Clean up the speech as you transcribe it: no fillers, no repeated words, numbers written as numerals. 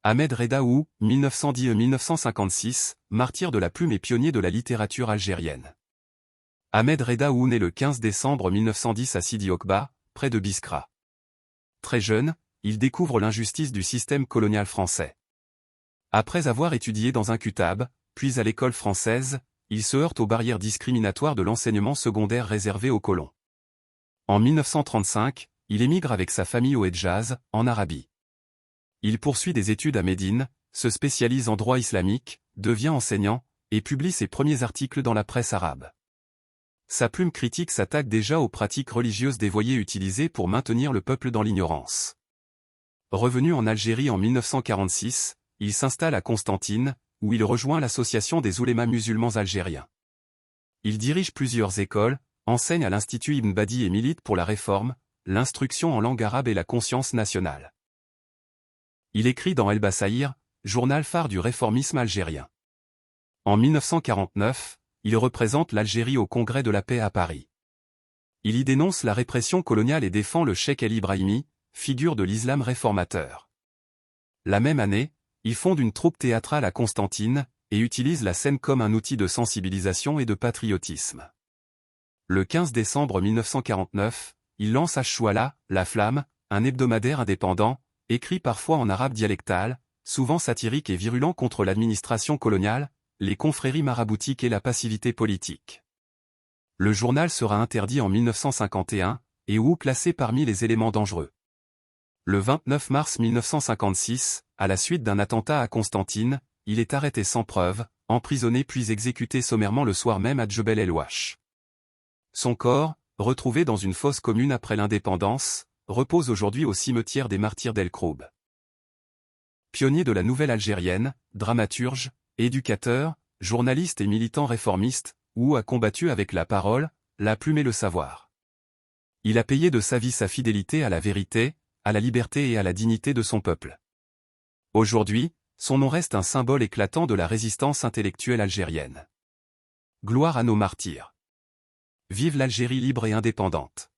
Ahmed Reda Ou, 1910-1956, martyr de la plume et pionnier de la littérature algérienne. Ahmed Reda Ou naît le 15 décembre 1910 à Sidi Oqba, près de Biskra. Très jeune, il découvre l'injustice du système colonial français. Après avoir étudié dans un kutab, puis à l'école française, il se heurte aux barrières discriminatoires de l'enseignement secondaire réservé aux colons. En 1935, il émigre avec sa famille au Hedjaz, en Arabie. Il poursuit des études à Médine, se spécialise en droit islamique, devient enseignant, et publie ses premiers articles dans la presse arabe. Sa plume critique s'attaque déjà aux pratiques religieuses dévoyées utilisées pour maintenir le peuple dans l'ignorance. Revenu en Algérie en 1946, il s'installe à Constantine, où il rejoint l'association des oulémas musulmans algériens. Il dirige plusieurs écoles, enseigne à l'Institut Ibn Badi et milite pour la réforme, l'instruction en langue arabe et la conscience nationale. Il écrit dans El Bassaïr, journal phare du réformisme algérien. En 1949, il représente l'Algérie au Congrès de la paix à Paris. Il y dénonce la répression coloniale et défend le cheikh El Ibrahimi, figure de l'islam réformateur. La même année, il fonde une troupe théâtrale à Constantine, et utilise la scène comme un outil de sensibilisation et de patriotisme. Le 15 décembre 1949, il lance Ash-Chouala, La Flamme, un hebdomadaire indépendant, écrit parfois en arabe dialectal, souvent satirique et virulent contre l'administration coloniale, les confréries maraboutiques et la passivité politique. Le journal sera interdit en 1951, et ou classé parmi les éléments dangereux. Le 29 mars 1956, à la suite d'un attentat à Constantine, il est arrêté sans preuve, emprisonné puis exécuté sommairement le soir même à Djebel El Ouache. Son corps, retrouvé dans une fosse commune après l'indépendance, repose aujourd'hui au cimetière des martyrs d'El Kroub. Pionnier de la nouvelle algérienne, dramaturge, éducateur, journaliste et militant réformiste, Ou a combattu avec la parole, la plume et le savoir. Il a payé de sa vie sa fidélité à la vérité, à la liberté et à la dignité de son peuple. Aujourd'hui, son nom reste un symbole éclatant de la résistance intellectuelle algérienne. Gloire à nos martyrs. Vive l'Algérie libre et indépendante.